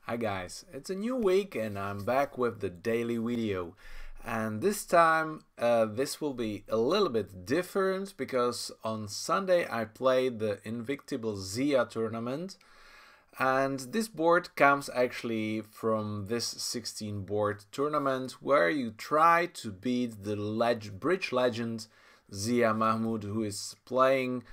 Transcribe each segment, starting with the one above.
Hi guys, it's a new week and I'm back with the daily video. And this time this will be a little bit different because on Sunday I played the Invictable Zia tournament, and this board comes actually from this 16 board tournament where you try to beat the bridge legend Zia Mahmoud, who is playing,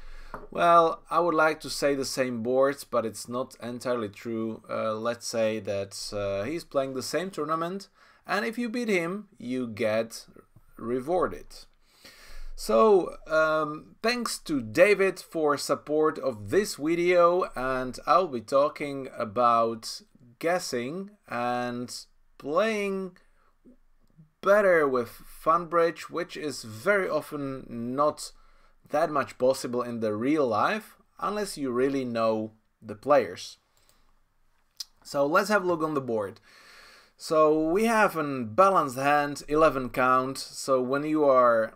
well, I would like to say the same boards, but it's not entirely true. Let's say that he's playing the same tournament, and if you beat him, you get rewarded. So, thanks to David for support of this video, and I'll be talking about guessing and playing better with Funbridge, which is very often not that much possible in the real life unless you really know the players. So let's have a look on the board. So we have a balanced hand, 11 count. So when you are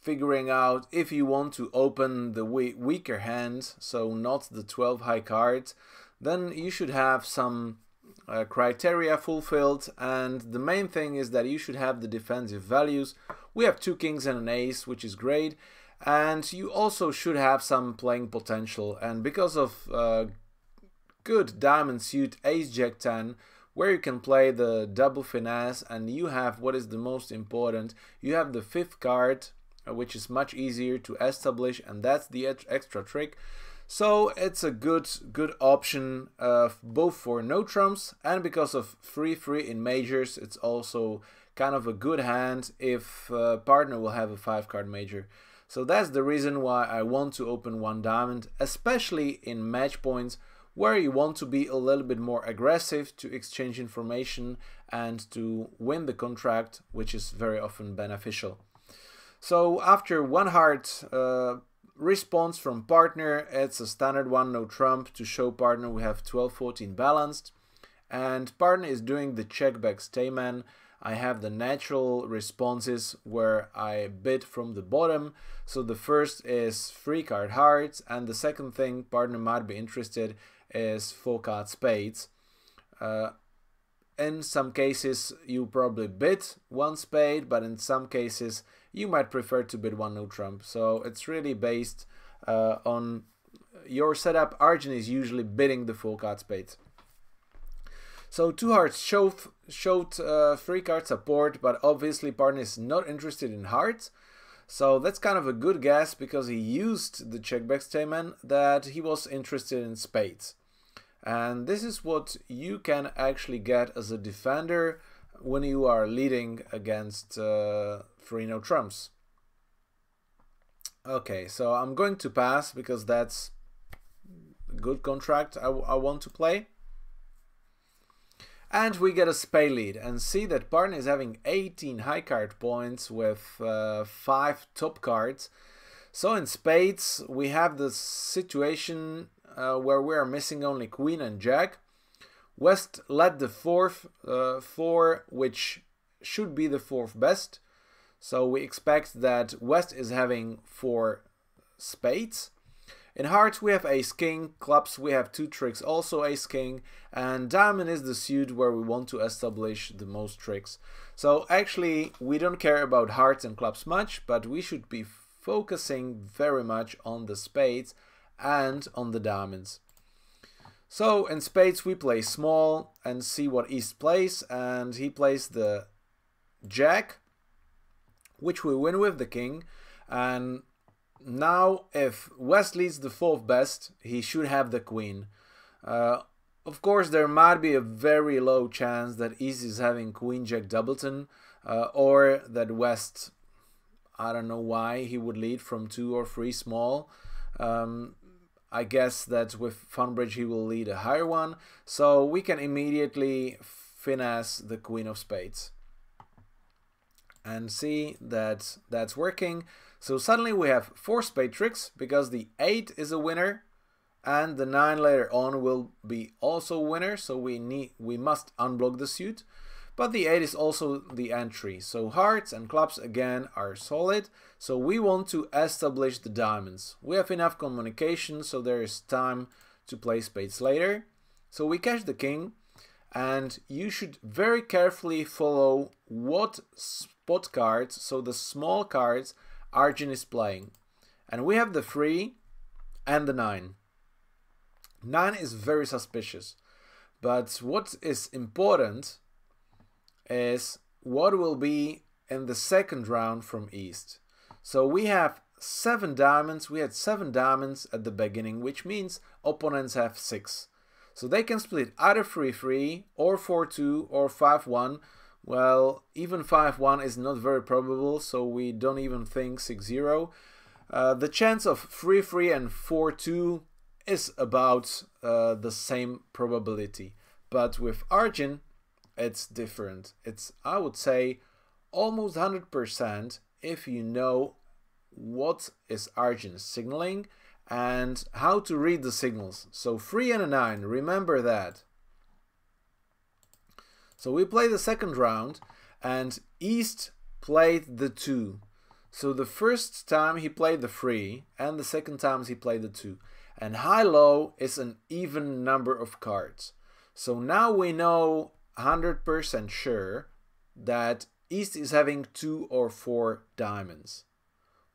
figuring out if you want to open the weaker hand, so not the 12 high cards, then you should have some criteria fulfilled, and the main thing is that you should have the defensive values. We have 2 kings and an ace, which is great. And you also should have some playing potential, and because of good diamond suit ace jack 10, where you can play the double finesse, and you have what is the most important, you have the 5th card, which is much easier to establish, and that's the extra trick. So it's a good option both for no trumps, and because of free in majors, it's also kind of a good hand if partner will have a 5-card major. So that's the reason why I want to open 1 diamond, especially in match points where you want to be a little bit more aggressive to exchange information and to win the contract, which is very often beneficial. So after 1 heart response from partner, it's a standard one, no trump, to show partner we have 12-14 balanced, and partner is doing the check back stayman. I have the natural responses where I bid from the bottom. So the first is 3-card hearts, and the second thing partner might be interested is 4-card spades. In some cases you probably bid 1 spade, but in some cases you might prefer to bid 1 no trump. So it's really based on your setup. Arjun is usually bidding the 4-card spades. So 2 hearts showed 3-card support, but obviously partner is not interested in hearts. So that's kind of a good guess because he used the checkback statement that he was interested in spades. And this is what you can actually get as a defender when you are leading against 3 no trumps. Okay, so I'm going to pass because that's a good contract I want to play. And we get a spade lead, and see that partner is having 18 high card points with 5 top cards. So in spades we have the situation where we are missing only queen and jack. West led the 4th floor, which should be the 4th best. So we expect that West is having 4 spades. In hearts we have ace king, clubs we have 2 tricks, also ace king, and diamond is the suit where we want to establish the most tricks. So actually we don't care about hearts and clubs much, but we should be focusing very much on the spades and on the diamonds. So in spades we play small and see what East plays, and he plays the jack, which we win with the king. And now if West leads the 4th best, he should have the queen. Of course there might be a very low chance that East is having queen jack doubleton, or that West, I don't know why he would lead from 2 or 3 small. I guess that with Funbridge he will lead a higher one, so we can immediately finesse the queen of spades and see that that's working. So suddenly we have 4 spade tricks because the 8 is a winner and the 9 later on will be also a winner, so we must unblock the suit. But the 8 is also the entry, so hearts and clubs again are solid. So we want to establish the diamonds. We have enough communication, so there is time to play spades later. So we cash the king, and you should very carefully follow what spot cards, so the small cards, Arjun is playing. And we have the 3 and the 9. 9 is very suspicious, but what is important is what will be in the second round from East. So we have 7 diamonds, we had 7 diamonds at the beginning, which means opponents have 6. So they can split either 3-3 or 4-2 or 5-1. Well, even 5-1 is not very probable, so we don't even think 6-0. The chance of 3-3 and 4-2 is about the same probability. But with Arjun, it's different. It's, I would say, almost 100% if you know what is Arjun signaling and how to read the signals. So 3 and a 9, remember that. So we play the second round and East played the 2. So the first time he played the 3 and the second time he played the 2. And high-low is an even number of cards. So now we know 100% sure that East is having 2 or 4 diamonds.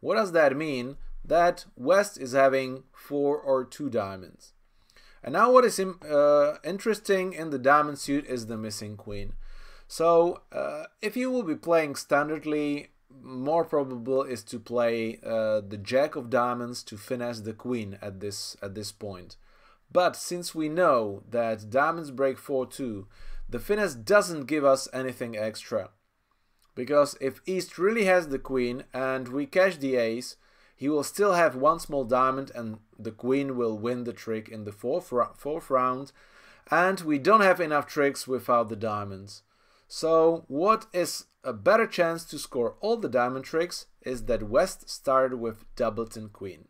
What does that mean? That West is having 4 or 2 diamonds. And now what is interesting in the diamond suit is the missing queen. So if you will be playing standardly, more probable is to play the jack of diamonds to finesse the queen at this point. But since we know that diamonds break 4-2, the finesse doesn't give us anything extra. Because if East really has the queen and we cash the ace, he will still have 1 small diamond and the queen will win the trick in the fourth round. And we don't have enough tricks without the diamonds. So what is a better chance to score all the diamond tricks is that West started with doubleton queen.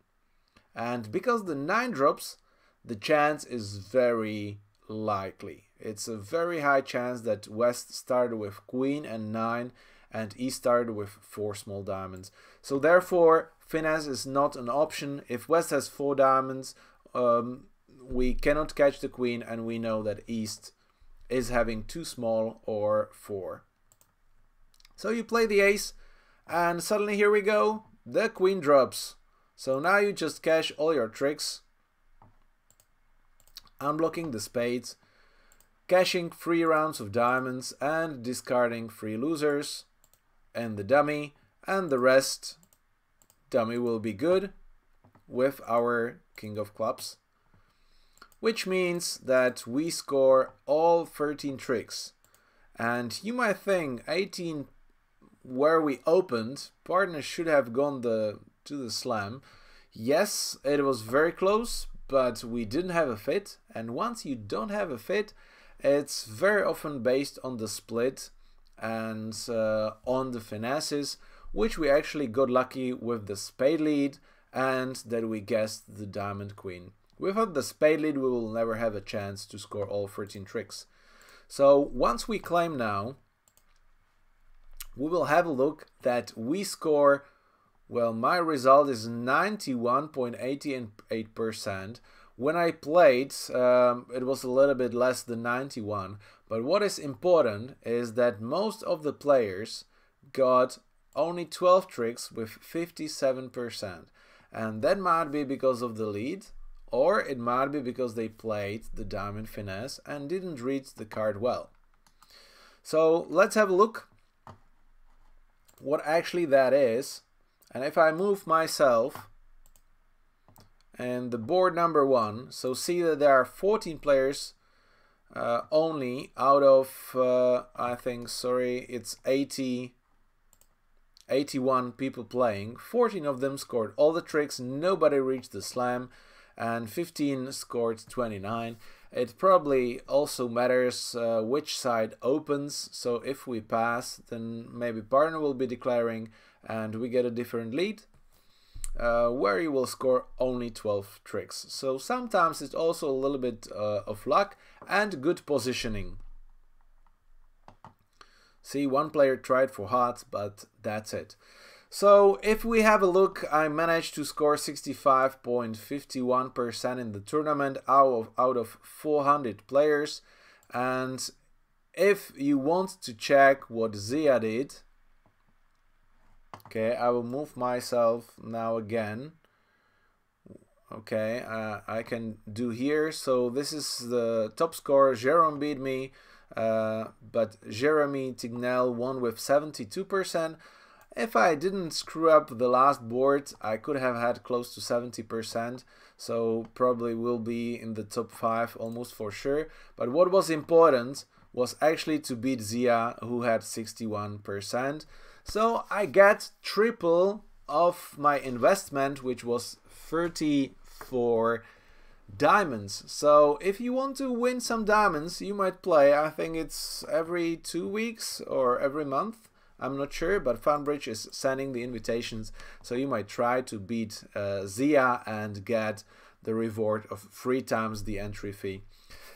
And because the 9 drops, the chance is very likely. It's a very high chance that West started with queen and 9 and East started with 4 small diamonds. So therefore, finesse is not an option. If West has 4 diamonds, we cannot catch the queen and we know that East is having 2 small or 4. So you play the ace and suddenly here we go, the queen drops. So now you just cash all your tricks, unblocking the spades, cashing 3 rounds of diamonds and discarding 3 losers and the dummy, and the rest dummy will be good with our king of clubs, which means that we score all 13 tricks. And you might think 18 where we opened, partner should have gone to the slam. Yes, it was very close, but we didn't have a fit, and once you don't have a fit, it's very often based on the split and on the finesses, which we actually got lucky with the spade lead and that we guessed the diamond queen. Without the spade lead, we will never have a chance to score all 13 tricks. So once we claim now, we will have a look that we score, well, my result is 91.88%. When I played, it was a little bit less than 91. But what is important is that most of the players got only 12 tricks with 57%. And that might be because of the lead, or it might be because they played the diamond finesse and didn't read the card well. So let's have a look what actually that is. And if I move myself and the board number 1, so see that there are 14 players only out of I think, sorry, it's 81 people playing. 14 of them scored all the tricks, nobody reached the slam, and 15 scored 29. It probably also matters which side opens, so if we pass, then maybe partner will be declaring and we get a different lead, where you will score only 12 tricks. So sometimes it's also a little bit of luck and good positioning. See, one player tried for hearts, but that's it. So if we have a look, I managed to score 65.51% in the tournament out of 400 players. And if you want to check what Zia did, okay, I will move myself now again. Okay, I can do here. So this is the top score. Jerome beat me, but Jeremy Tignel won with 72%. If I didn't screw up the last board, I could have had close to 70%. So probably will be in the top 5 almost for sure. But what was important was actually to beat Zia, who had 61%. So I get triple of my investment, which was 34 diamonds. So if you want to win some diamonds, you might play. I think it's every 2 weeks or every month. I'm not sure, but FunBridge is sending the invitations, so you might try to beat Zia and get the reward of 3 times the entry fee.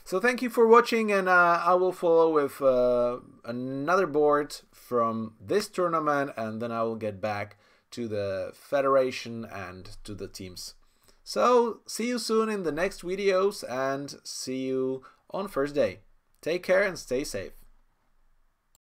So thank you for watching, and I will follow with another board from this tournament, and then I will get back to the federation and to the teams. So see you soon in the next videos, and see you on first day. Take care and stay safe.